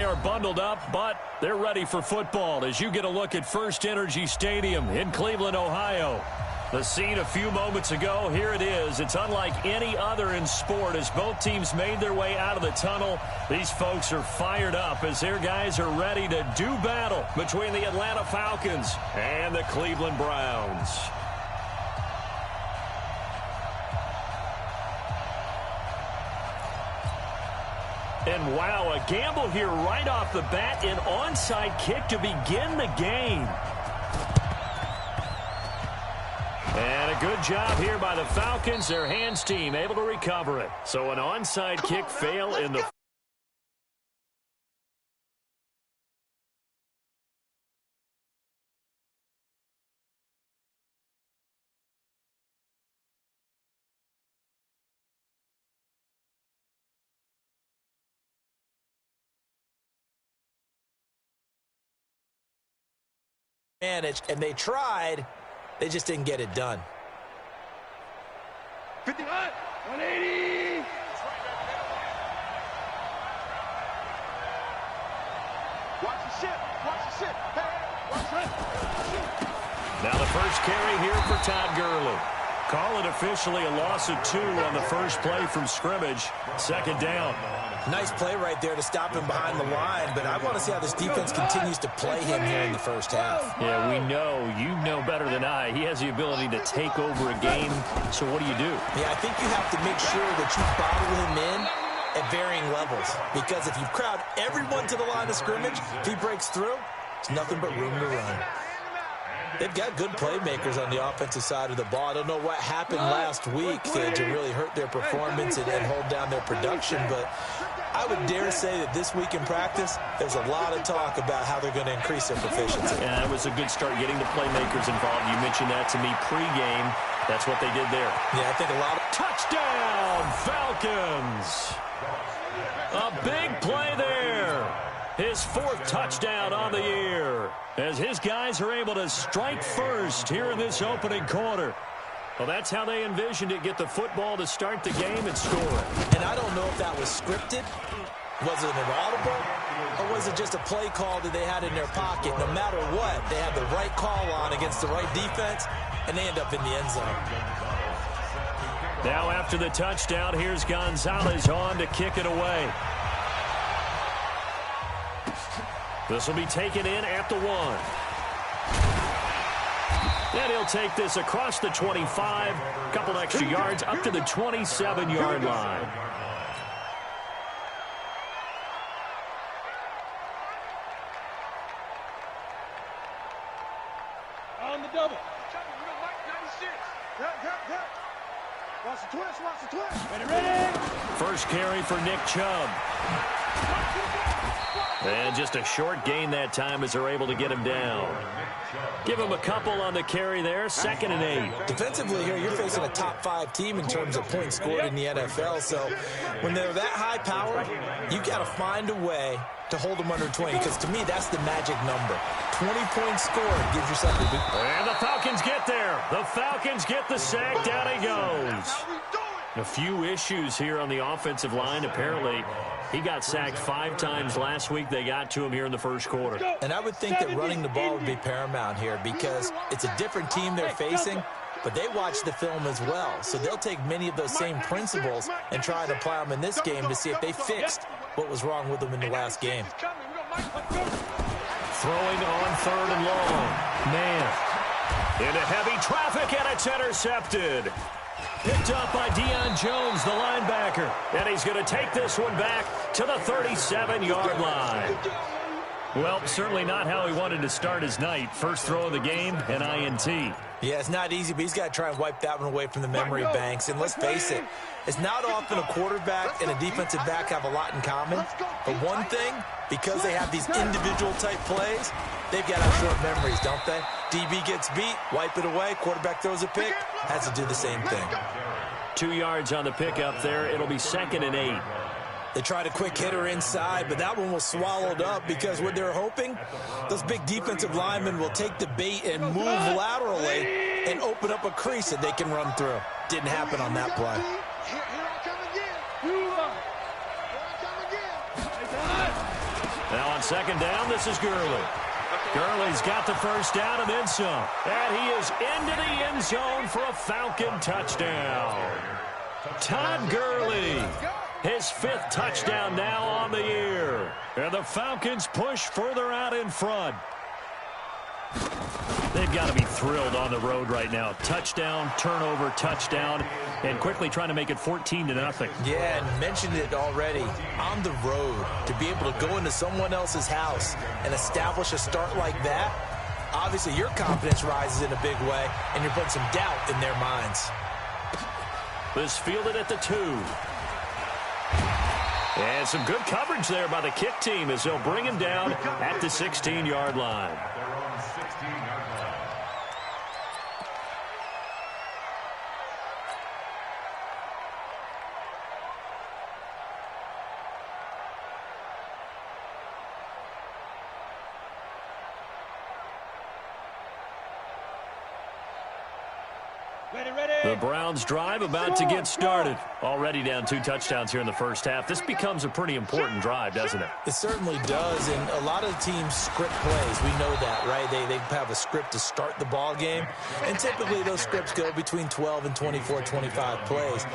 They are bundled up, but they're ready for football as you get a look at First Energy Stadium in Cleveland, Ohio. The scene a few moments ago, here it is. It's unlike any other in sport as both teams made their way out of the tunnel. These folks are fired up as their guys are ready to do battle between the Atlanta Falcons and the Cleveland Browns. And wow, a gamble here right off the bat, an onside kick to begin the game. And a good job here by the Falcons, their hands team able to recover it. So an onside kick fail in the managed, and they tried, they just didn't get it done. 50, 180. Watch the ship. Watch the ship. Hey, watch it. Now the first carry here for Todd Gurley. Call it officially a loss of 2 on the first play from scrimmage. Second down. Nice play right there to stop him behind the line, but I want to see how this defense continues to play him here in the first half. Yeah, we know. You know better than I. He has the ability to take over a game. So what do you do? Yeah, I think you have to make sure that you bottle him in at varying levels, because if you crowd everyone to the line of scrimmage, if he breaks through, it's nothing but room to run. They've got good playmakers on the offensive side of the ball. I don't know what happened last week to really hurt their performance and hold down their production, but I would dare say that this week in practice, there's a lot of talk about how they're going to increase their proficiency. Yeah, that was a good start getting the playmakers involved. You mentioned that to me pregame. That's what they did there. Yeah, I think a lot of... Touchdown, Falcons! A big play there. His 4th touchdown on the year as his guys are able to strike first here in this opening quarter. Well, that's how they envisioned it, get the football to start the game and score it. And I don't know if that was scripted, was it an audible, or was it just a play call that they had in their pocket? No matter what, they had the right call on against the right defense, and they end up in the end zone. Now after the touchdown, here's Gonzalez on to kick it away. This will be taken in at the 1. And he'll take this across the 25, a couple extra yards up to the 27-yard line. On the double. Watch the twist, watch the twist. Ready, ready. First carry for Nick Chubb. And just a short gain that time as they're able to get him down. Give him a couple on the carry there. 2nd and 8. Defensively here, you're facing a top 5 team in terms of points scored in the NFL. So when they're that high powered, you got to find a way to hold them under 20. Because to me, that's the magic number. 20 points scored gives you something to do. And the Falcons get there. The Falcons get the sack. Down he goes. A few issues here on the offensive line. Apparently, he got sacked 5 times last week. They got to him here in the first quarter. And I would think that running the ball would be paramount here because it's a different team they're facing, but they watch the film as well. So they'll take many of those same principles and try to apply them in this game to see if they fixed what was wrong with them in the last game. Throwing on 3rd and long. Man. Into heavy traffic, and it's intercepted. Picked up by Deion Jones, the linebacker. And he's going to take this one back to the 37-yard line. Well, certainly not how he wanted to start his night. First throw of the game, an INT. Yeah, it's not easy, but he's got to try and wipe that one away from the memory banks. And let's face it, it's not often a quarterback and a defensive back have a lot in common. But one thing, because they have these individual type plays, they've got to have short memories, don't they? DB gets beat, wipe it away, quarterback throws a pick, has to do the same thing. 2 yards on the pickup there. It'll be 2nd and 8. They tried a quick hitter inside, but that one was swallowed up because what they're hoping, those big defensive linemen will take the bait and move laterally and open up a crease that they can run through. Didn't happen on that play. Now on second down, this is Gurley. Gurley's got the first down and then some. And he is into the end zone for a Falcon touchdown. Todd Gurley, his 5th touchdown now on the year. And the Falcons push further out in front. They've got to be thrilled on the road right now. Touchdown, turnover, touchdown, and quickly trying to make it 14-0. Yeah, and mentioned it already. On the road, to be able to go into someone else's house and establish a start like that, obviously your confidence rises in a big way, and you're putting some doubt in their minds. This fielded at the 2. And some good coverage there by the kick team as they'll bring him down at the 16-yard line. The Browns drive about to get started. Already down 2 touchdowns here in the first half. This becomes a pretty important drive, doesn't it? It certainly does, and a lot of teams script plays. We know that, right? They have a script to start the ball game, and typically those scripts go between 12 and 24, 25 plays.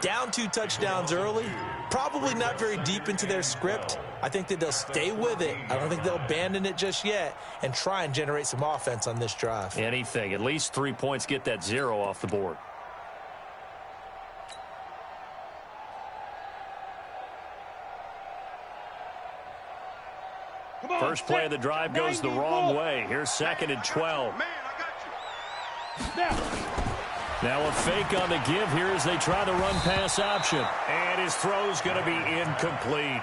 Down 2 touchdowns early, probably not very deep into their script. I think that they'll stay with it. I don't think they'll abandon it just yet and try and generate some offense on this drive. Anything. At least 3 points, get that 0 off the board. First play of the drive goes the wrong way. Here's 2nd and 12. Now a fake on the give here as they try the run-pass option. And his throw's going to be incomplete.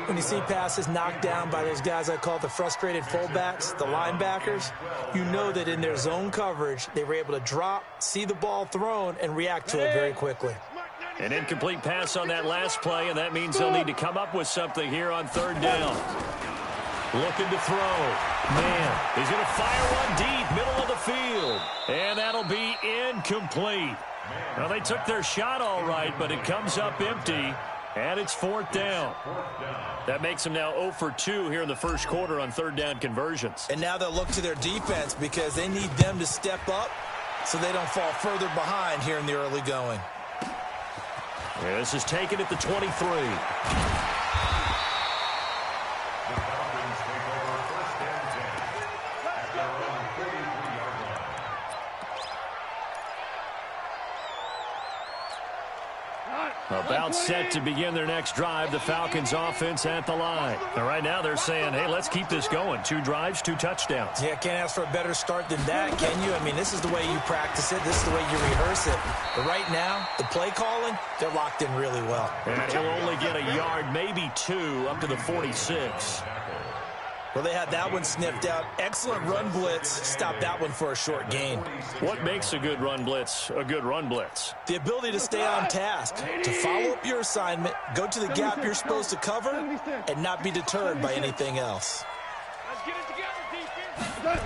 When you see passes knocked down by those guys I call the frustrated fullbacks, the linebackers, you know that in their zone coverage, they were able to drop, see the ball thrown, and react to it very quickly. An incomplete pass on that last play, and that means they'll need to come up with something here on 3rd down. Looking to throw. Man, he's going to fire one deep, middle of the field. And that'll be incomplete. Well, they took their shot all right, but it comes up empty, and it's 4th down. That makes them now 0 for 2 here in the first quarter on 3rd down conversions. And now they'll look to their defense because they need them to step up so they don't fall further behind here in the early going. Yeah, this is taken at the 23. About set to begin their next drive, the Falcons offense at the line. And right now they're saying, hey, let's keep this going. 2 drives, 2 touchdowns. Yeah, can't ask for a better start than that, can you? I mean, this is the way you practice it. This is the way you rehearse it. But right now, the play calling, they're locked in really well. And he'll only get a yard, maybe 2, up to the 46. Well, they had that one sniffed out. Excellent run blitz. Stopped that one for a short gain. What makes a good run blitz a good run blitz? The ability to stay on task, to follow up your assignment, go to the gap you're supposed to cover, and not be deterred by anything else. Let's get it together, defense.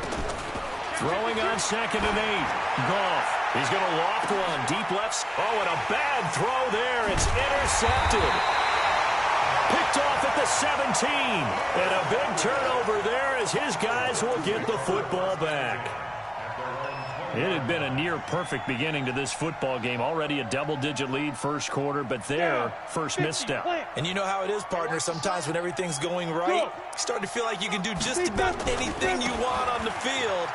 Throwing on 2nd and 8. Goff. He's going to loft one. Deep left. Oh, and a bad throw there. It's intercepted. Picked off at the 17. And a big turnover there as his guys will get the football back. It had been a near-perfect beginning to this football game. Already a double-digit lead first quarter, but their first misstep. And you know how it is, partner. Sometimes when everything's going right, you start to feel like you can do just about anything you want on the field.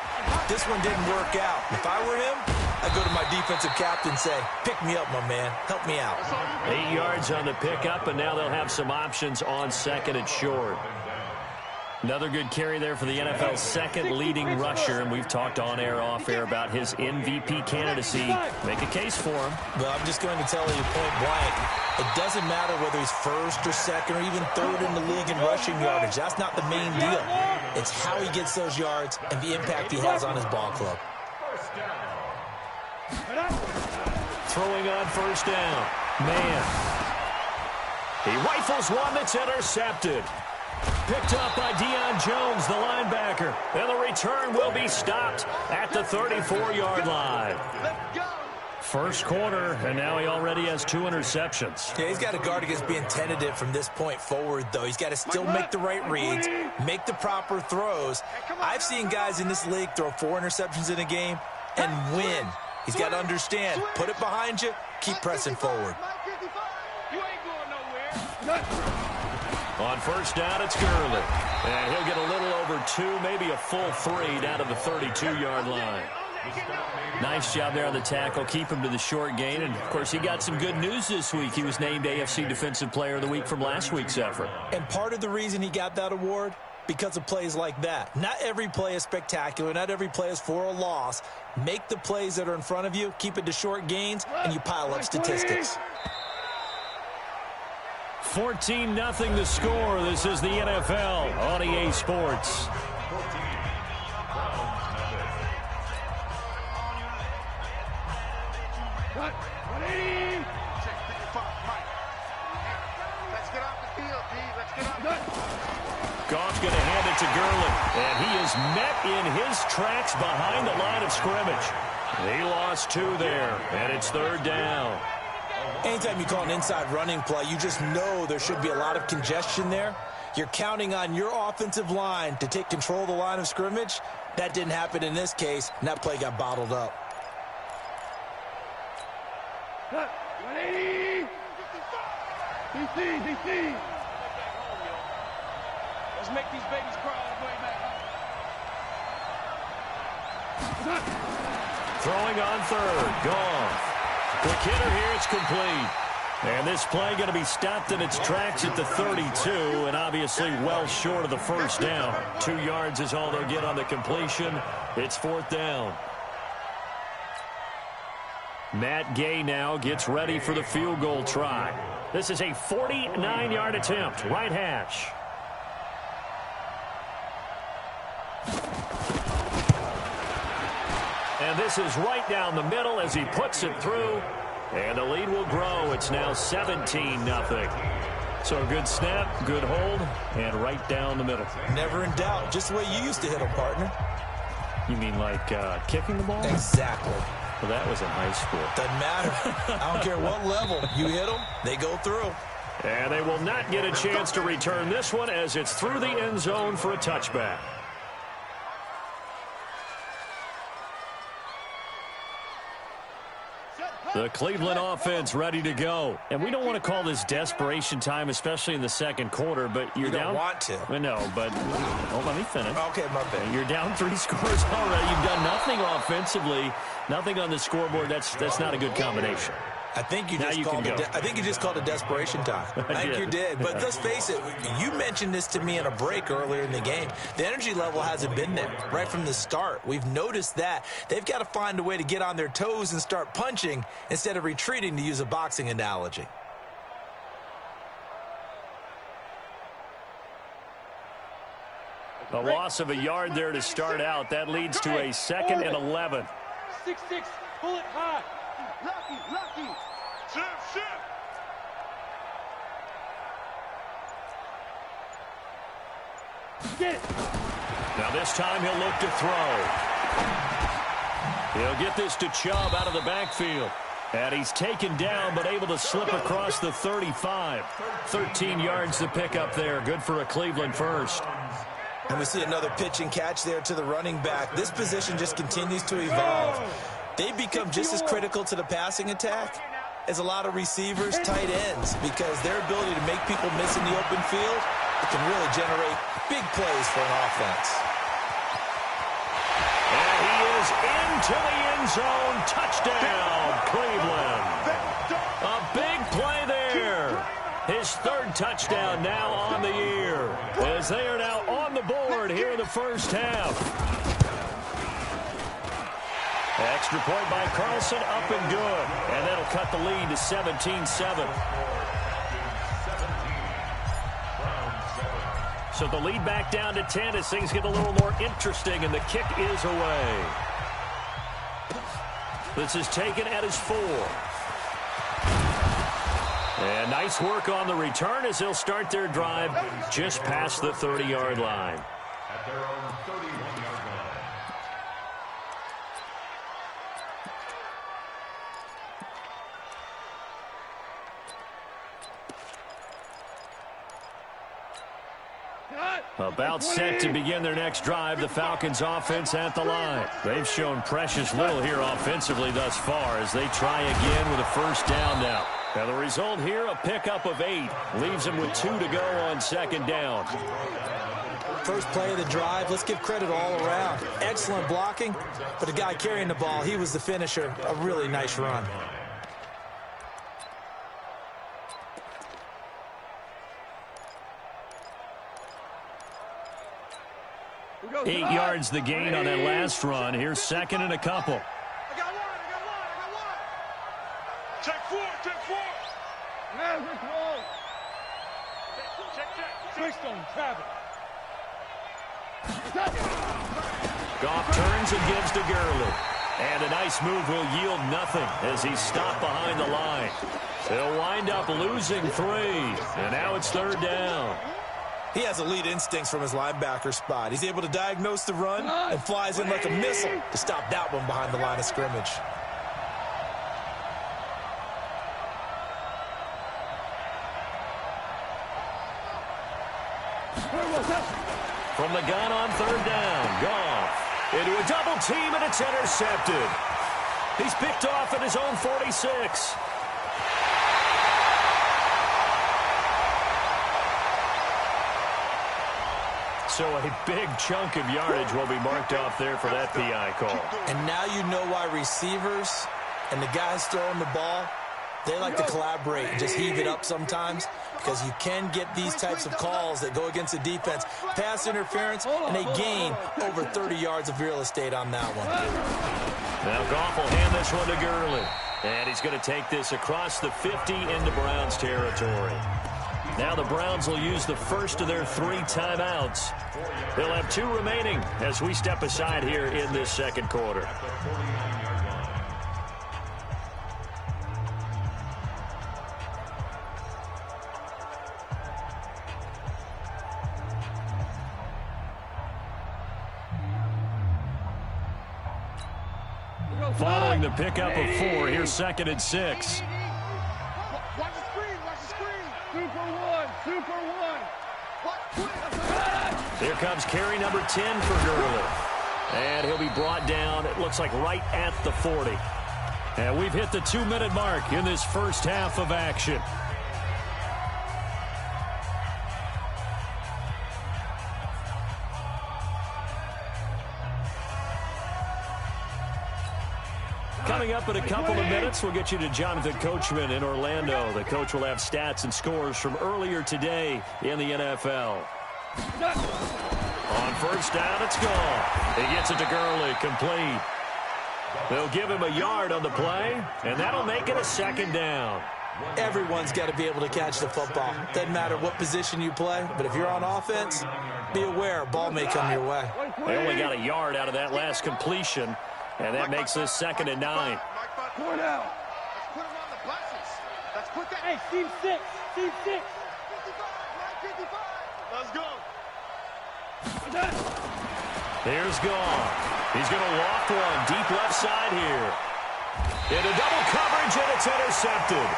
This one didn't work out. If I were him, I'd go to my defensive captain and say, pick me up, my man. Help me out. 8 yards on the pickup, and now they'll have some options on 2nd and short. Another good carry there for the NFL's second leading rusher, and we've talked on air, off air about his MVP candidacy. Make a case for him. Well, I'm just going to tell you point blank, it doesn't matter whether he's first or second or even third in the league in rushing yardage. That's not the main deal. It's how he gets those yards and the impact he has on his ball club. Throwing on 1st down. Man. He rifles one that's intercepted. Picked up by Deion Jones, the linebacker. And the return will be stopped at the 34-yard line. First quarter, and now he already has 2 interceptions. Yeah, he's got to guard against being tentative from this point forward, though. He's got to still make the right reads, make the proper throws. I've seen guys in this league throw 4 interceptions in a game and win. He's got to understand, put it behind you, keep pressing forward. On first down, it's Gurley. And he'll get a little over 2, maybe a full 3 down to the 32-yard line. Nice job there on the tackle. Keep him to the short gain. And, of course, he got some good news this week. He was named AFC Defensive Player of the Week from last week's effort. And part of the reason he got that award, because of plays like that. Not every play is spectacular. Not every play is for a loss. Make the plays that are in front of you, keep it to short gains, and you pile up statistics. 14-0 the score. This is the NFL on EA Sports. Goff's going to hand it to Gurley, and he is met in his tracks behind the line of scrimmage. He lost 2 there, and it's 3rd down. Anytime you call an inside running play, you just know there should be a lot of congestion there. You're counting on your offensive line to take control of the line of scrimmage. That didn't happen in this case, and that play got bottled up. 180. DC. Let's make these babies cry all the way back. Throwing on 3rd. Goff. Quick hitter here. It's complete. And this play going to be stopped in its tracks at the 32, and obviously well short of the first down. 2 yards is all they'll get on the completion. It's 4th down. Matt Gay now gets ready for the field goal try. This is a 49-yard attempt. Right hash. And this is right down the middle as he puts it through. And the lead will grow. It's now 17-0. So a good snap, good hold, and right down the middle. Never in doubt. Just the way you used to hit them, partner. You mean like kicking the ball? Exactly. Well, that was in high school. Doesn't matter. I don't care what level. You hit them, they go through. And they will not get a chance to return this one as it's through the end zone for a touchback. The Cleveland offense ready to go. And we don't want to call this desperation time, especially in the second quarter, but you're down. You don't want to. No, but let me finish. Okay, my bad. You're down 3 scores already. You've done nothing offensively, nothing on the scoreboard. That's not a good combination. I think you just called it desperation time. I think you did. But let's face it, you mentioned this to me in a break earlier in the game. The energy level hasn't been there right from the start. We've noticed that. They've got to find a way to get on their toes and start punching instead of retreating, to use a boxing analogy. A loss of a yard there to start out. That leads to a 2nd and 11. 6-6, pull it high. Lucky. Shift. Get it. Now this time he'll look to throw. He'll get this to Chubb out of the backfield. And he's taken down but able to slip across the 35. 13 yards to pick up there. Good for a Cleveland first. And we see another pitch and catch there to the running back. This position just continues to evolve. They become just as critical to the passing attack as a lot of receivers, tight ends, because their ability to make people miss in the open field, it can really generate big plays for an offense. And he is into the end zone. Touchdown, Cleveland. A big play there. His 3rd touchdown now on the year, as they are now on the board here in the first half. Extra point by Carlson, up and good. And that'll cut the lead to 17-7. So the lead back down to 10 as things get a little more interesting, and the kick is away. This is taken at his 4. And nice work on the return as they'll start their drive just past the 30-yard line. At their own 31-yard line. About set to begin their next drive, the Falcons offense at the line. They've shown precious little here offensively thus far as they try again with a first down now. Now the result here, a pickup of 8. Leaves them with 2 to go on second down. First play of the drive, let's give credit all around. Excellent blocking, but the guy carrying the ball, he was the finisher. A really nice run. 8 yards the gain on that last run. Here's second and a couple. I got one. Check 4. Man, we're close. Check. Switched on Travis. Goff turns and gives to Gurley. And a nice move will yield nothing as he's stopped behind the line. They'll wind up losing 3. And now it's third down. He has elite instincts from his linebacker spot. He's able to diagnose the run and flies in like a missile to stop that one behind the line of scrimmage. From the gun on third down, Goff into a double team, and it's intercepted. He's picked off at his own 46. So a big chunk of yardage will be marked off there for that PI call. And now you know why receivers and the guys throwing the ball, they like to collaborate and just heave it up sometimes, because you can get these types of calls that go against the defense. Pass interference, and they gain over 30 yards of real estate on that one. Now Goff will hand this one to Gurley. And he's going to take this across the 50 into Browns territory. Now the Browns will use the first of their 3 timeouts. They'll have 2 remaining as we step aside here in this second quarter. Following the pickup of 4, here's second and 6. Watch the screen. Super one. Here comes carry number 10 for Gurley. And he'll be brought down, it looks like right at the 40. And we've hit the 2-minute mark in this first half of action. Coming up in a couple of minutes, we'll get you to Jonathan Coachman in Orlando. The coach will have stats and scores from earlier today in the NFL. On first down, it's gone. He gets it to Gurley, complete. They'll give him a yard on the play, and that'll make it a second down. Everyone's got to be able to catch the football. Doesn't matter what position you play, but if you're on offense, be aware, ball may come your way. They only got a yard out of that last completion, and that makes this second and 9. Going out. Let's put him on the buses. Let's put that. Hey, team 6. 55, 55. Let's go. Here's Goff. He's going to loft one deep left side here. Into double coverage, and it's intercepted.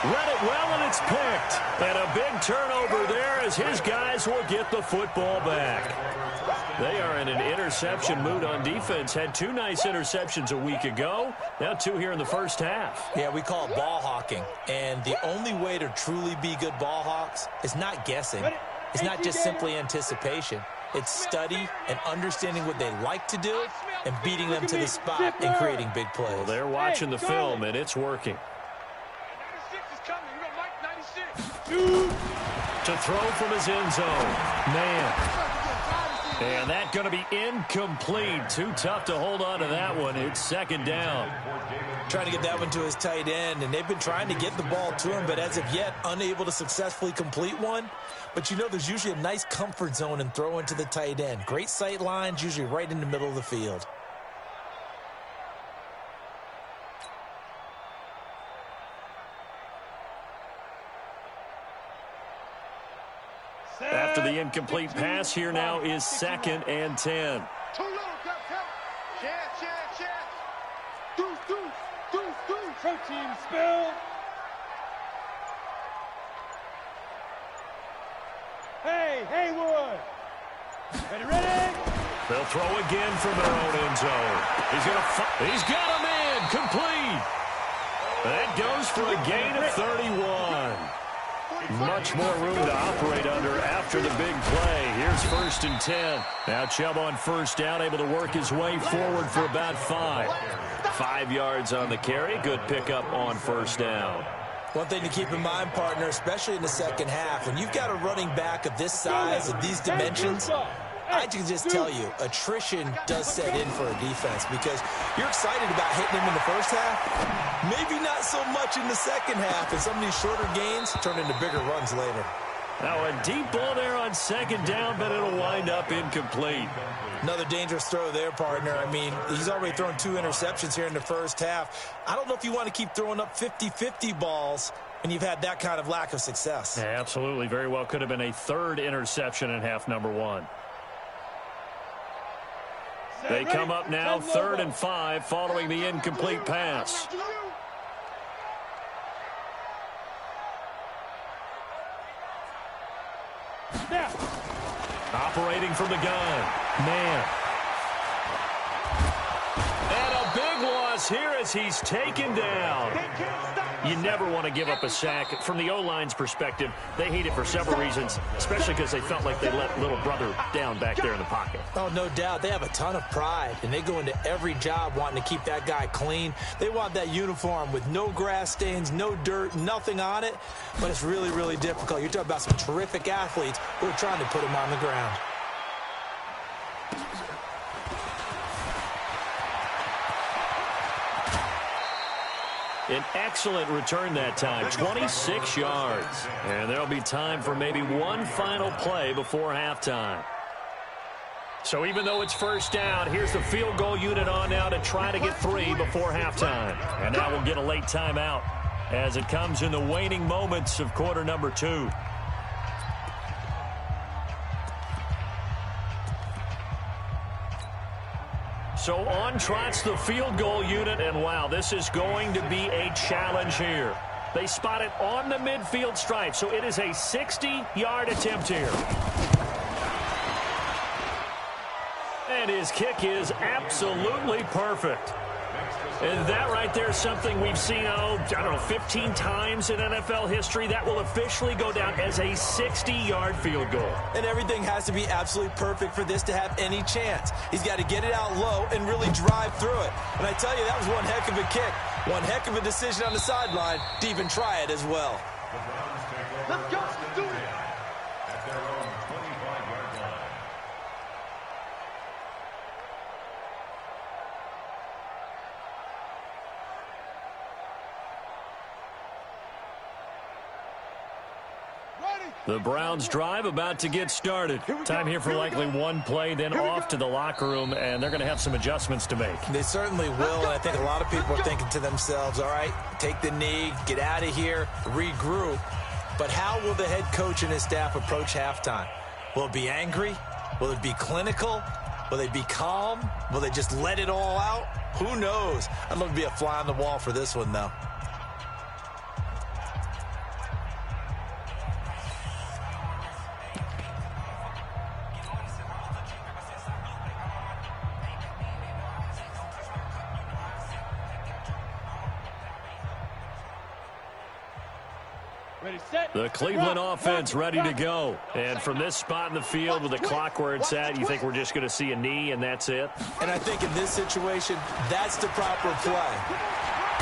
Read it well, and it's picked. And a big turnover there as his guys will get the football back. They are in an interception mood on defense. Had 2 nice interceptions a week ago. Now 2 here in the first half. Yeah, we call it ball hawking. And the only way to truly be good ball hawks is not guessing. It's not just simply anticipation. It's study and understanding what they like to do and beating them to the spot and creating big plays. Well, they're watching the film, and it's working. 96 is coming. You got Mike 96. To throw from his end zone. Man. And that's going to be incomplete. Too tough to hold on to that one. It's second down. Trying to get that one to his tight end, and they've been trying to get the ball to him, but as of yet, unable to successfully complete one. But you know, there's usually a nice comfort zone in throwing to the tight end. Great sight lines, usually right in the middle of the field. After the incomplete pass, here now is second and 10. Too little, Cap. Chance. Deuce. Protein spill. Hey, Hey, Haywood. Ready? They'll throw again from their own end zone. He's got him in. Complete. That goes for a gain of 31. Much more room to operate under after the big play. Here's 1st and 10. Now Chubb on first down, able to work his way forward for about 5. 5 yards on the carry. Good pickup on first down. One thing to keep in mind, partner, especially in the second half, when you've got a running back of this size, of these dimensions, I can just tell you, attrition does set in for a defense because you're excited about hitting him in the first half. Maybe not so much in the second half, and some of these shorter gains turn into bigger runs later. Now a deep ball there on 2nd down, but it'll wind up incomplete. Another dangerous throw there, partner. I mean, he's already thrown 2 interceptions here in the first half. I don't know if you want to keep throwing up 50-50 balls and you've had that kind of lack of success. Yeah, absolutely. Very well could have been a 3rd interception in half number 1. They come up now 3rd and 5 following the incomplete pass. Operating from the gun. Man. And a big loss here as he's taken down. You never want to give up a sack. From the O-line's perspective, they hate it for several reasons, especially because they felt like they let little brother down back there in the pocket. Oh, no doubt. They have a ton of pride, and they go into every job wanting to keep that guy clean. They want that uniform with no grass stains, no dirt, nothing on it, but it's really, really difficult. You're talking about some terrific athletes who are trying to put him on the ground. An excellent return that time, 26 yards. And there'll be time for maybe one final play before halftime. So even though it's first down, here's the field goal unit on now to try to get 3 before halftime. And now we'll get a late timeout as it comes in the waning moments of quarter number 2. So on trots the field goal unit, and wow, this is going to be a challenge here. They spot it on the midfield stripe, so it is a 60-yard attempt here. And his kick is absolutely perfect. And that right there is something we've seen, I don't know, 15 times in NFL history. That will officially go down as a 60-yard field goal. And everything has to be absolutely perfect for this to have any chance. He's got to get it out low and really drive through it. And I tell you, that was one heck of a kick. One heck of a decision on the sideline to even try it as well. Let's go. Do it. The Browns drive about to get started. Time here for likely one play, then off to the locker room, and they're going to have some adjustments to make. They certainly will, and I think a lot of people are thinking to themselves, all right, take the knee, get out of here, regroup. But how will the head coach and his staff approach halftime? Will it be angry? Will it be clinical? Will they be calm? Will they just let it all out? Who knows? I'd love to be a fly on the wall for this one, though. The Cleveland offense ready to go. And from this spot in the field with the clock where it's at, you think we're just going to see a knee and that's it? And I think in this situation, that's the proper play.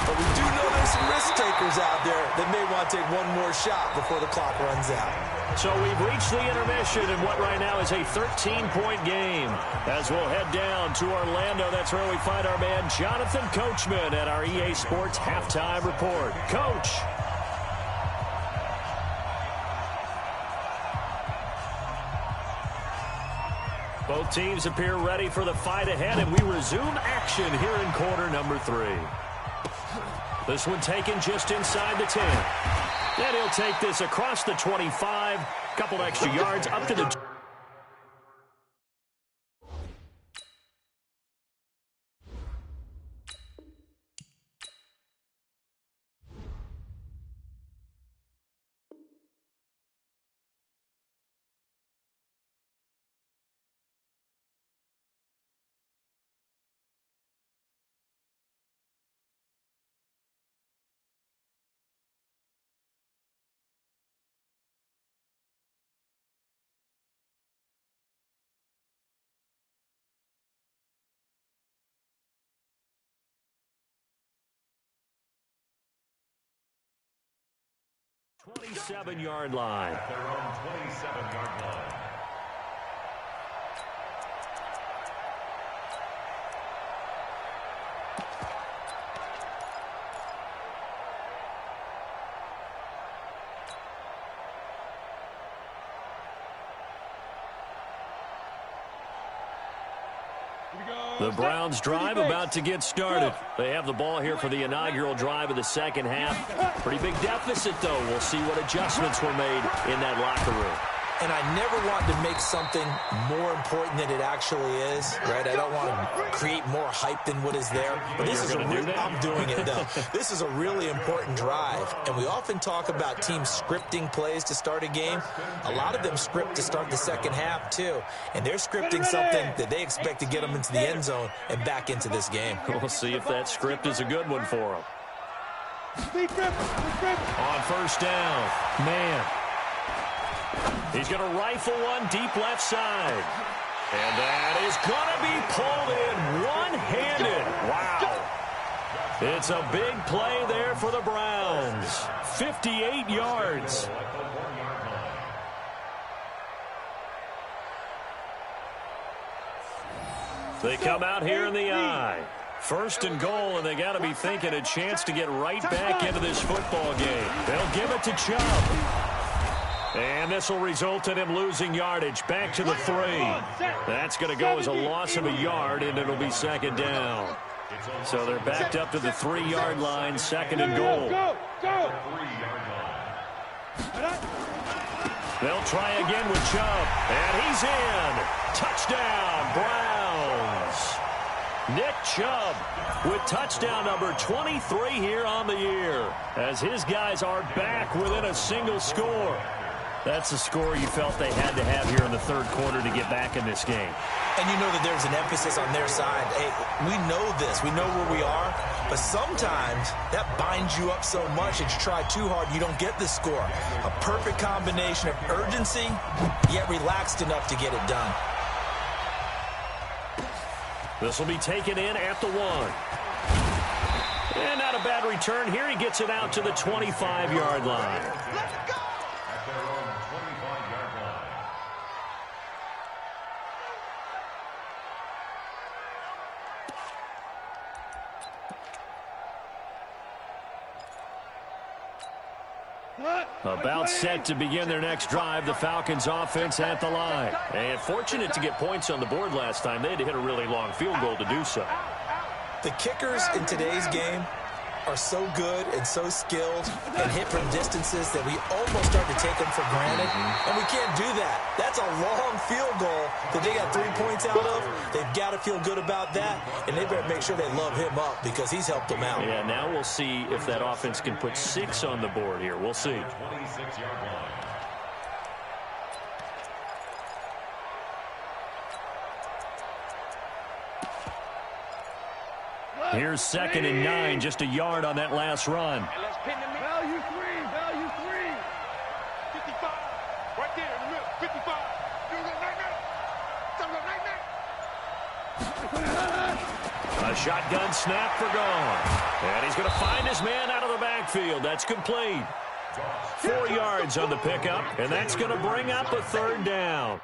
But we do know there's some risk takers out there that may want to take one more shot before the clock runs out. So we've reached the intermission in what right now is a 13-point game. As we'll head down to Orlando, that's where we find our man Jonathan Coachman at our EA Sports Halftime Report. Coach. Both teams appear ready for the fight ahead, and we resume action here in quarter number 3. This one taken just inside the 10. Then he'll take this across the 25, couple extra yards up to the 27-yard line. Their own 27-yard line. The Browns' drive about to get started. They have the ball here for the inaugural drive of the second half. Pretty big deficit, though. We'll see what adjustments were made in that locker room. And I never want to make something more important than it actually is, right? I don't want to create more hype than what is there. But this is I'm doing it, though. This is a really important drive. And we often talk about teams scripting plays to start a game. A lot of them script to start the second half, too. And they're scripting something that they expect to get them into the end zone and back into this game. We'll see if that script is a good one for them. On first down, man. He's going to rifle one deep left side. And that is going to be pulled in one-handed. Wow. It's a big play there for the Browns. 58 yards. They come out here in the eye. First and goal, and they got to be thinking a chance to get right back into this football game. They'll give it to Chubb. And this will result in him losing yardage. Back to the 3. That's going to go as a loss of a yard, and it'll be second down. So they're backed up to the 3-yard line, second and goal. They'll try again with Chubb. And he's in. Touchdown, Browns. Nick Chubb with touchdown number 23 here on the year, as his guys are back within a single score. That's the score you felt they had to have here in the third quarter to get back in this game. And you know that there's an emphasis on their side. Hey, we know this. We know where we are. But sometimes that binds you up so much that you try too hard, you don't get the score. A perfect combination of urgency, yet relaxed enough to get it done. This will be taken in at the 1. And not a bad return here. He gets it out to the 25-yard line. About set to begin their next drive, the Falcons offense at the line. And fortunate to get points on the board last time. They had to hit a really long field goal to do so. The kickers in today's game are so good and so skilled and hit from distances that we almost start to take them for granted. And we can't do that. That's a long field goal that they got 3 points out of. They've got to feel good about that, and they better make sure they love him up because he's helped them out. Yeah, now we'll see if that offense can put 6 on the board here. We'll see. 26-yard line. Here's second and 9, just a yard on that last run. Value 3, value 3. 55, right there in the middle, 55. A shotgun snap for gone. And he's going to find his man out of the backfield. That's complete. 4 yards on the pickup, and that's going to bring up a third down.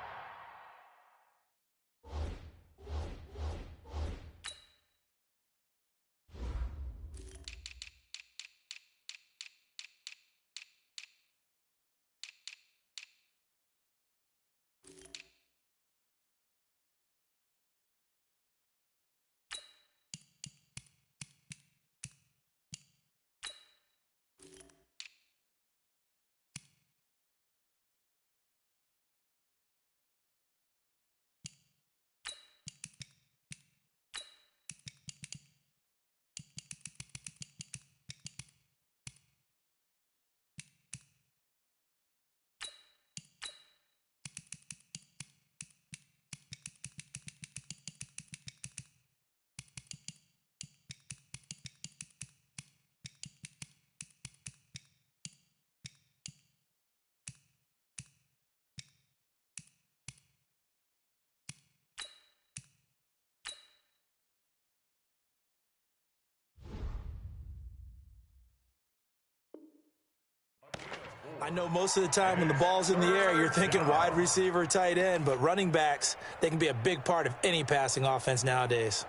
I know most of the time when the ball's in the air, you're thinking wide receiver, tight end, but running backs, they can be a big part of any passing offense nowadays.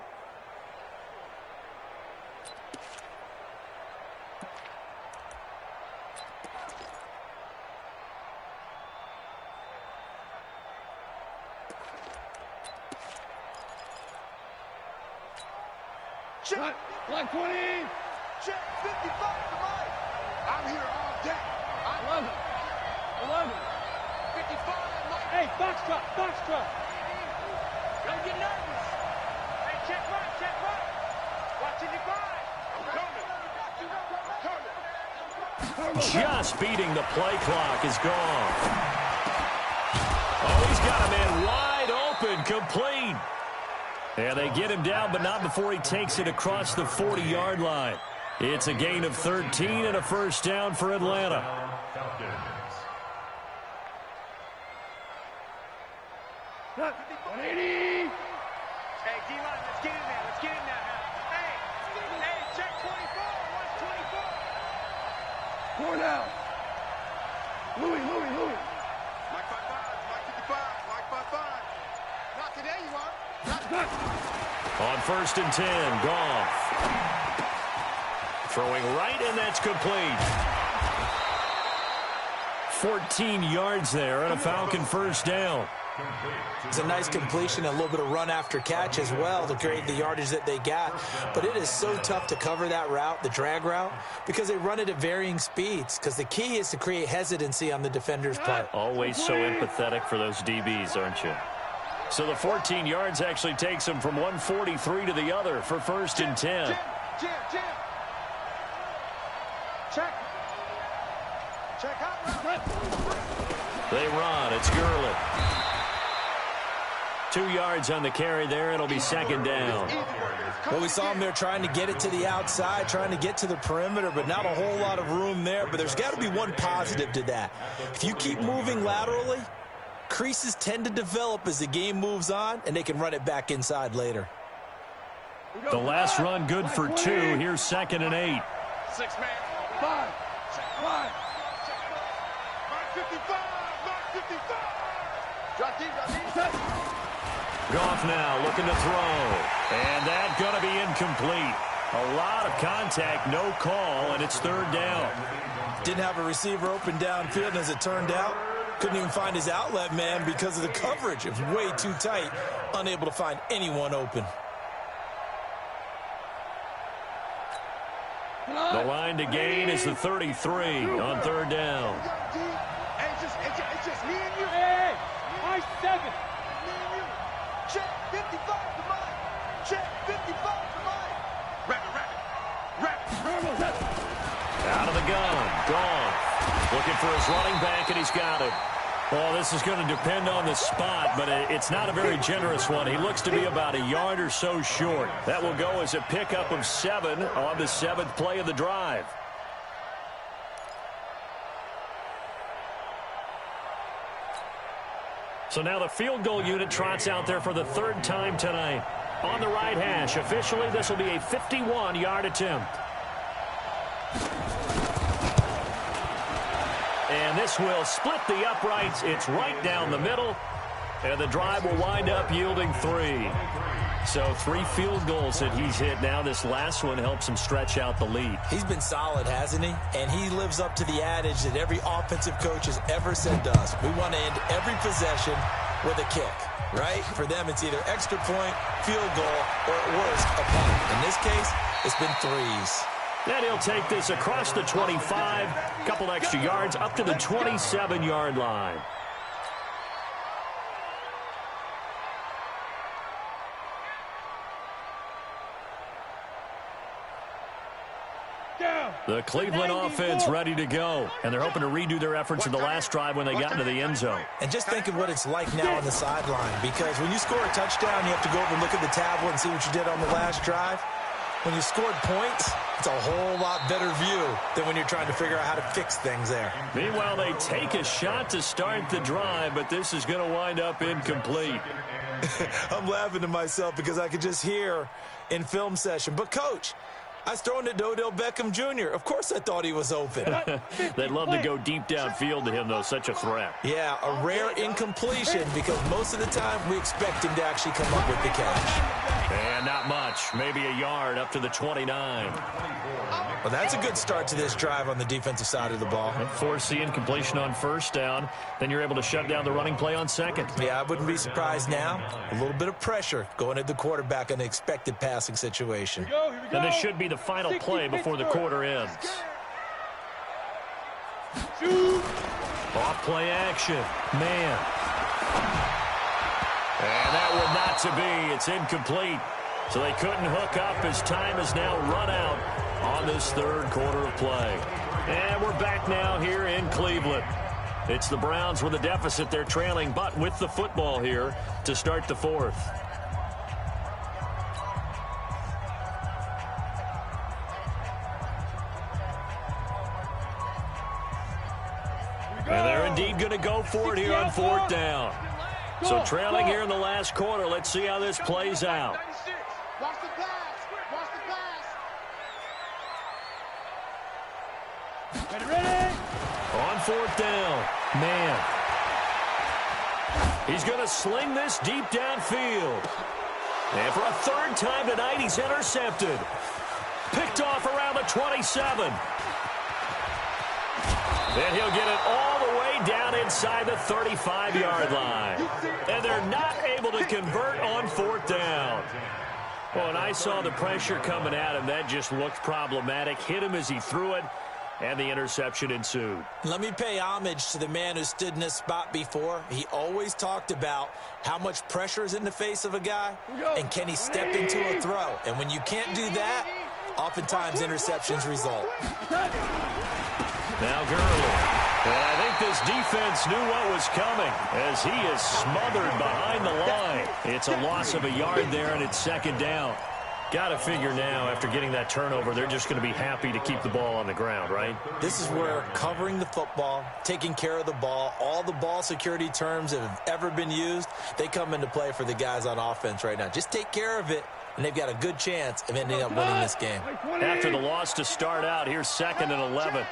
Check. Black 20. Check 55 to Mike. I'm here all day. 11. 11. 55, Mike. Hey, box truck. Don't get nervous. Hey, check right. Watching your grind. I'm coming. Just beating the play clock is gone. Oh, he's got a man wide open, complete. And they get him down, but not before he takes it across the 40-yard line. It's a gain of 13 and a first down for Atlanta. Cut. 180. Hey, D-line, let's get in there now. Hey, check 24. Watch 24. 4 down. Louis. Mike 55. Knock it, there you are. Cut. On 1st and 10, Goff. Throwing right, and that's complete. 14 yards there and a Falcon first down. It's a nice completion and a little bit of run after catch as well to create the yardage that they got. But it is so tough to cover that route, the drag route, because they run it at varying speeds. Because the key is to create hesitancy on the defender's part. Always so empathetic for those DBs, aren't you? So the 14 yards actually takes them from 143 to the other for 1st and 10. Jim. Check out. They run. It's Gurley. 2 yards on the carry there. It'll be 2nd down. Well, we saw him there trying to get it to the outside, trying to get to the perimeter, but not a whole lot of room there. But there's got to be one positive to that. If you keep moving laterally, creases tend to develop as the game moves on, and they can run it back inside later. The last run good for 2. Here's 2nd and 8. 6 man. 5. Mark 55. Drop deep. Goff now looking to throw. And that's going to be incomplete. A lot of contact, no call, and it's 3rd down. Didn't have a receiver open downfield, and as it turned out, couldn't even find his outlet man because of the coverage. It was way too tight, unable to find anyone open. The line to gain is the 33 on 3rd down. Hey, it's just me and you. Hey, I 7. Me and you. Check 55 to Mike. Check 55 to Mike. Rapid. Out of the gun. Goff looking for his running back, and he's got it. Well, this is going to depend on the spot, but it's not a very generous one. He looks to be about a yard or so short. That will go as a pickup of 7 on the 7th play of the drive. So now the field goal unit trots out there for the 3rd time tonight. On the right hash, officially this will be a 51-yard attempt. And this will split the uprights. It's right down the middle. And the drive will wind up yielding 3. So 3 field goals that he's hit now. This last one helps him stretch out the lead. He's been solid, hasn't he? And he lives up to the adage that every offensive coach has ever said to us. We want to end every possession with a kick, right? For them, it's either extra point, field goal, or at worst, a punt. In this case, it's been 3s. And he'll take this across the 25, couple extra yards up to the 27-yard line. The Cleveland offense ready to go, and they're hoping to redo their efforts in the last drive when they got into the end zone. And just think of what it's like now on the sideline, because when you score a touchdown, you have to go over and look at the tablet and see what you did on the last drive. When you scored points, it's a whole lot better view than when you're trying to figure out how to fix things there. Meanwhile, they take a shot to start the drive, but this is going to wind up incomplete. I'm laughing to myself because I could just hear in film session, but Coach, I was throwing it to Odell Beckham Jr. Of course I thought he was open. They'd love to go deep downfield to him, though. Such a threat. Yeah, a rare incompletion because most of the time we expect him to actually come up with the catch. And not much. Maybe a yard up to the 29. Well, that's a good start to this drive on the defensive side of the ball. Force the incompletion on first down. Then you're able to shut down the running play on second. Yeah, I wouldn't be surprised now. A little bit of pressure going at the quarterback in an expected passing situation. Here we go. And this should be the final play before the quarter ends. Shoot. Off play action. Man. And that would not to be. It's incomplete. So they couldn't hook up as time is now run out on this third quarter of play. And we're back now here in Cleveland. It's the Browns with a deficit. They're trailing, but with the football here to start the fourth. And they're indeed going to go for it here on fourth down. So trailing here in the last quarter. Let's see how this plays out. Watch the pass. Watch the pass. Ready. On fourth down. Man. He's going to sling this deep downfield. And for a third time tonight, he's intercepted. Picked off around the 27. Then he'll get it all the way down inside the 35-yard line. And they're not able to convert on fourth down. Well, and I saw the pressure coming at him. That just looked problematic. Hit him as he threw it, and the interception ensued. Let me pay homage to the man who stood in this spot before. He always talked about how much pressure is in the face of a guy, and can he step into a throw. And when you can't do that, oftentimes interceptions result. Now Gurley. And I think this defense knew what was coming as he is smothered behind the line. It's a loss of a yard there, and it's second down. Got to figure now, after getting that turnover, they're just going to be happy to keep the ball on the ground, right? This is where covering the football, taking care of the ball, all the ball security terms that have ever been used, they come into play for the guys on offense right now. Just take care of it, and they've got a good chance of ending up winning this game. After the loss to start out, here's 2nd and 11.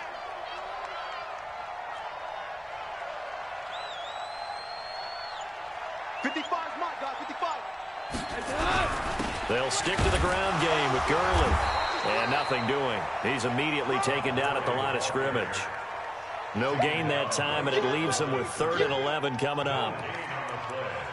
They'll stick to the ground game with Gurley. And nothing doing. He's immediately taken down at the line of scrimmage. No gain that time, and it leaves him with 3rd and 11 coming up.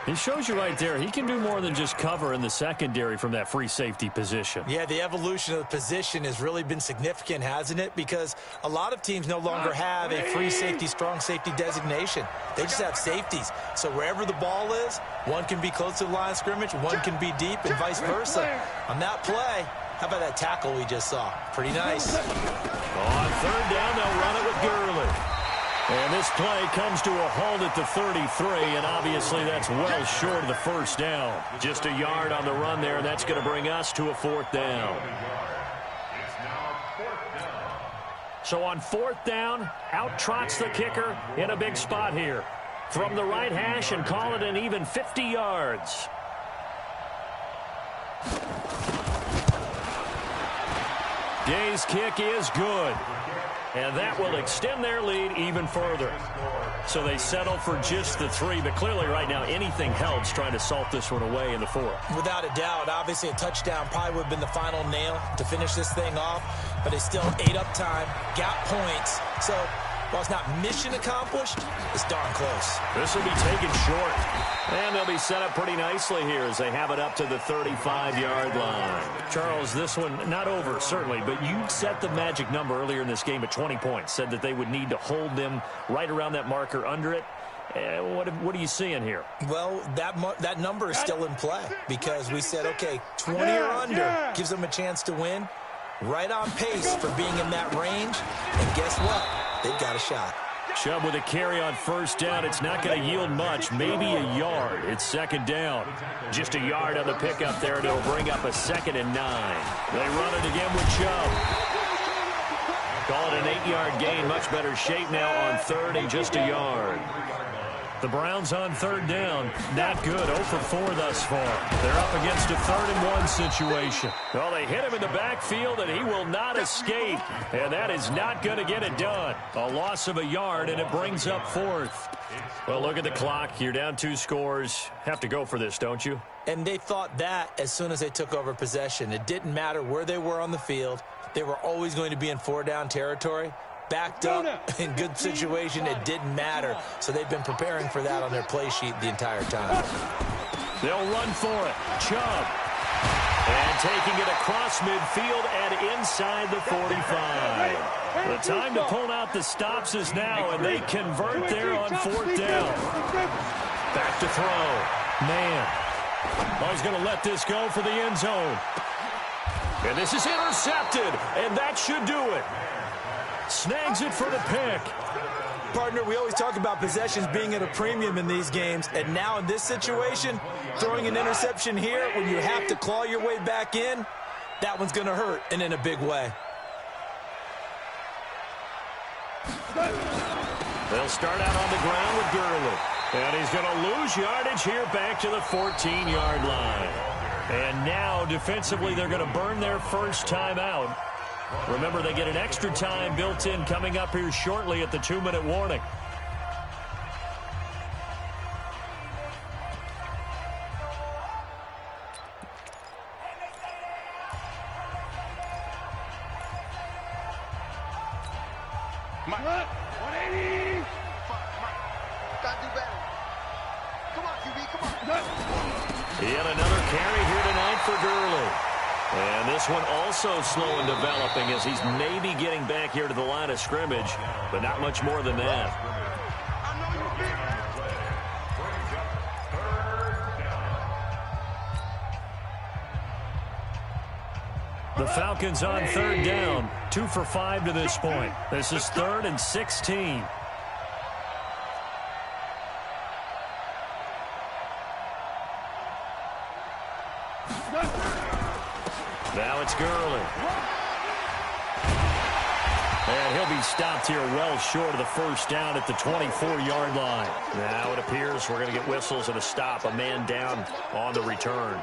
He shows you right there, he can do more than just cover in the secondary from that free safety position. Yeah, the evolution of the position has really been significant, hasn't it? Because a lot of teams no longer have a free safety, strong safety designation. They just have safeties. So wherever the ball is, one can be close to the line of scrimmage, one can be deep, and vice versa. On that play, how about that tackle we just saw? Pretty nice. On 3rd down, they'll run it with Gurley. And this play comes to a halt at the 33, and obviously that's well short of the first down. Just a yard on the run there, and that's going to bring us to a 4th down. So on 4th down, out trots the kicker in a big spot here. From the right hash and call it an even 50 yards. Day's kick is good. And that will extend their lead even further. So they settle for just the 3, but clearly right now anything helps trying to salt this one away in the 4th. Without a doubt, obviously a touchdown probably would have been the final nail to finish this thing off, but they still ate up time, got points. So while it's not mission accomplished, it's darn close. This will be taken short. And they'll be set up pretty nicely here as they have it up to the 35-yard line. Charles, this one not over, certainly, but you set the magic number earlier in this game at 20 points, said that they would need to hold them right around that marker under it. What are you seeing here? Well, that number is still in play because we said, okay, 20 or under gives them a chance to win. Right on pace for being in that range. And guess what? They've got a shot. Chubb with a carry on 1st down. It's not going to yield much, maybe a yard. It's 2nd down. Just a yard on the pickup there, and it'll bring up a 2nd and 9. They run it again with Chubb. Call it an 8-yard gain. Much better shape now on 3rd and just a yard. The Browns on third down. Not good. 0 for 4 thus far. They're up against a 3rd-and-1 situation. Well, they hit him in the backfield, and he will not escape. And that is not going to get it done. A loss of a yard, and it brings up 4th. Well, look at the clock. You're down 2 scores. Have to go for this, don't you? And they thought that as soon as they took over possession. It didn't matter where they were on the field. They were always going to be in 4-down territory. Backed up in good situation, it didn't matter. So they've been preparing for that on their play sheet the entire time. They'll run for it. Chubb. And taking it across midfield and inside the 45. The time to pull out the stops is now, and they convert there on 4th down. Back to throw. Man. Oh, he's going to let this go for the end zone. And this is intercepted, and that should do it. Snags it for the pick. Partner, we always talk about possessions being at a premium in these games, and now in this situation, throwing an interception here when you have to claw your way back in, that one's going to hurt, and in a big way. They'll start out on the ground with Gurley. And he's going to lose yardage here back to the 14-yard line. And now, defensively, they're going to burn their first time out. Remember, they get an extra time built in coming up here shortly at the 2-minute warning. Yet another carry here tonight for Gurley. And this one also slow in developing as he's maybe getting back here to the line of scrimmage, but not much more than that. The Falcons on 3rd down, 2 for 5 to this point. This is 3rd and 16. Now it's Gurley. And he'll be stopped here well short of the first down at the 24-yard line. Now it appears we're going to get whistles and a stop, a man down on the return.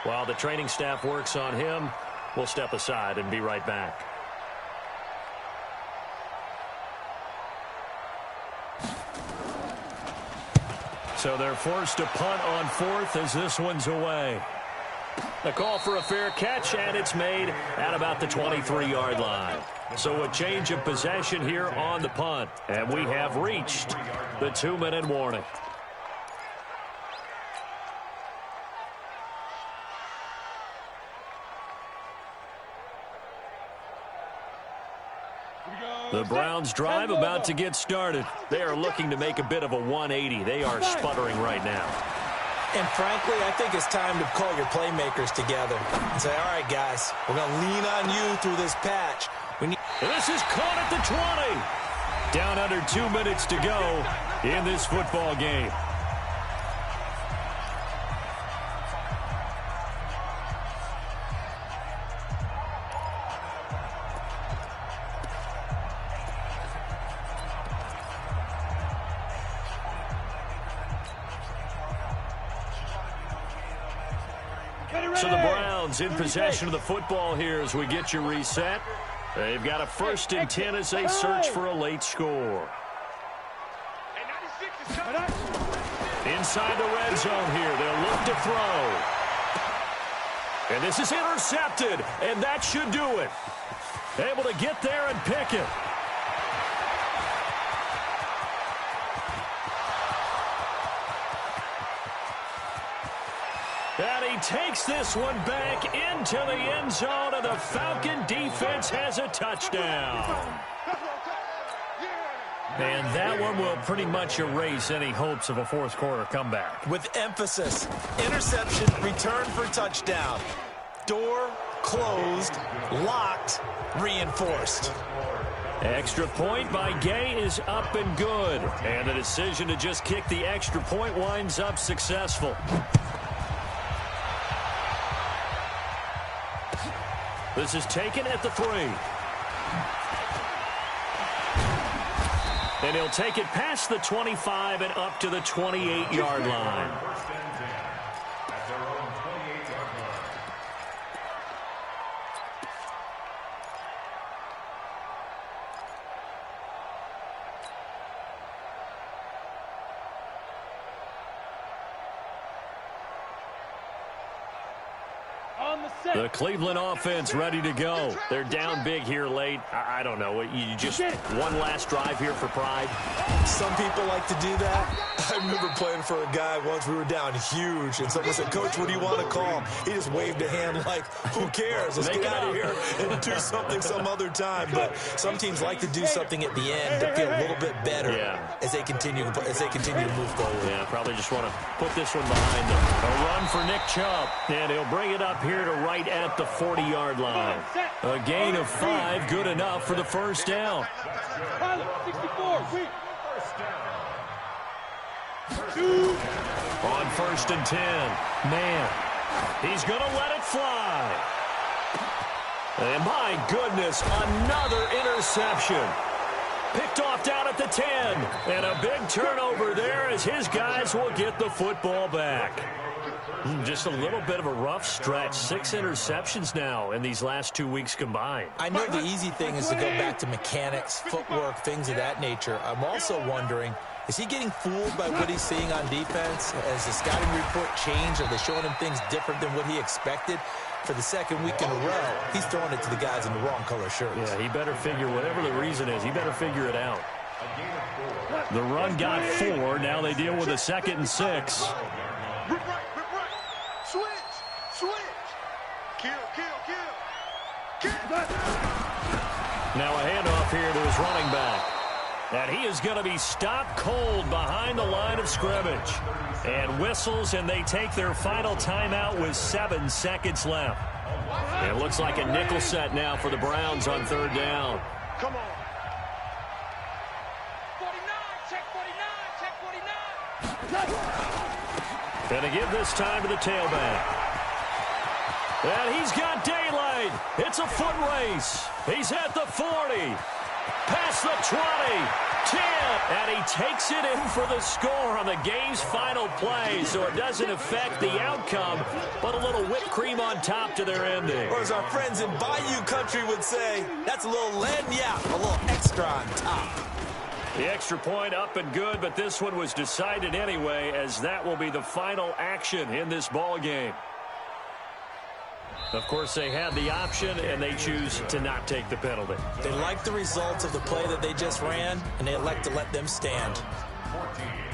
While the training staff works on him, we'll step aside and be right back. So they're forced to punt on 4th as this one's away. The call for a fair catch, and it's made at about the 23-yard line. So a change of possession here on the punt, and we have reached the 2-minute warning. The Browns drive about to get started. They are looking to make a bit of a 180. They are sputtering right now. And frankly, I think it's time to call your playmakers together and say, all right, guys, we're going to lean on you through this patch. This is caught at the 20. Down under 2 minutes to go in this football game. So the Browns in possession of the football here as we get you reset. They've got a 1st and 10 as they search for a late score. Inside the red zone here, they'll look to throw. And this is intercepted, and that should do it. Able to get there and pick it. And he takes this one back into the end zone, and the Falcon defense has a touchdown. And that one will pretty much erase any hopes of a 4th quarter comeback. With emphasis, interception, return for touchdown. Door closed, locked, reinforced. Extra point by Gay is up and good. And the decision to just kick the extra point winds up successful. This is taken at the 3. And he'll take it past the 25 and up to the 28-yard line. First and 10 at their own 28-yard line. The Cleveland offense ready to go. They're down big here late. I don't know. You just one last drive here for pride. Some people like to do that. I remember playing for a guy once. We were down huge, and someone said, "Coach, what do you want to call?" He just waved a hand like, "Who cares? Let's get out of here and do something some other time." But some teams like to do something at the end to feel a little bit better as they continue to move forward. Yeah, probably just want to put this one behind them. A run for Nick Chubb, and he'll bring it up here to right at the 40-yard line. A gain of 5, good enough for the first down. 64, On first and 10, man, he's going to let it fly. And my goodness, another interception. Picked off down at the 10, and a big turnover there as his guys will get the football back. Just a little bit of a rough stretch. 6 interceptions now in these last 2 weeks combined. I know the easy thing is to go back to mechanics, footwork, things of that nature. I'm also wondering, is he getting fooled by what he's seeing on defense? Has the scouting report changed? Are they showing him things different than what he expected? For the second week in a row, he's throwing it to the guys in the wrong color shirts. Yeah, he better figure, whatever the reason is, he better figure it out. The run got 4. Now they deal with a 2nd and 6. Switch. Kill. Now a handoff here to his running back. And he is going to be stopped cold behind the line of scrimmage. And whistles, and they take their final timeout with 7 seconds left. And it looks like a nickel set now for the Browns on 3rd down. Come on. 49, check 49. Going to give this time to the tailback. And he's got daylight. It's a foot race. He's at the 40. Past the 20. 10. And he takes it in for the score on the game's final play. So it doesn't affect the outcome, but a little whipped cream on top to their ending. Or as our friends in Bayou Country would say, that's a little lagniappe, a little extra on top. The extra point up and good, but this one was decided anyway, as that will be the final action in this ball game. Of course, they had the option, and they choose to not take the penalty. They like the results of the play that they just ran, and they elect to let them stand.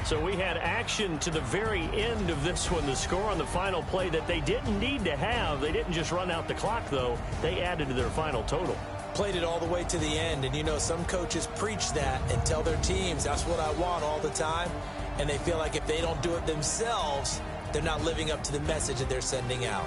So we had action to the very end of this one, the score on the final play that they didn't need to have. They didn't just run out the clock, though. They added to their final total. Played it all the way to the end, and you know, some coaches preach that and tell their teams, that's what I want all the time, and they feel like if they don't do it themselves, they're not living up to the message that they're sending out.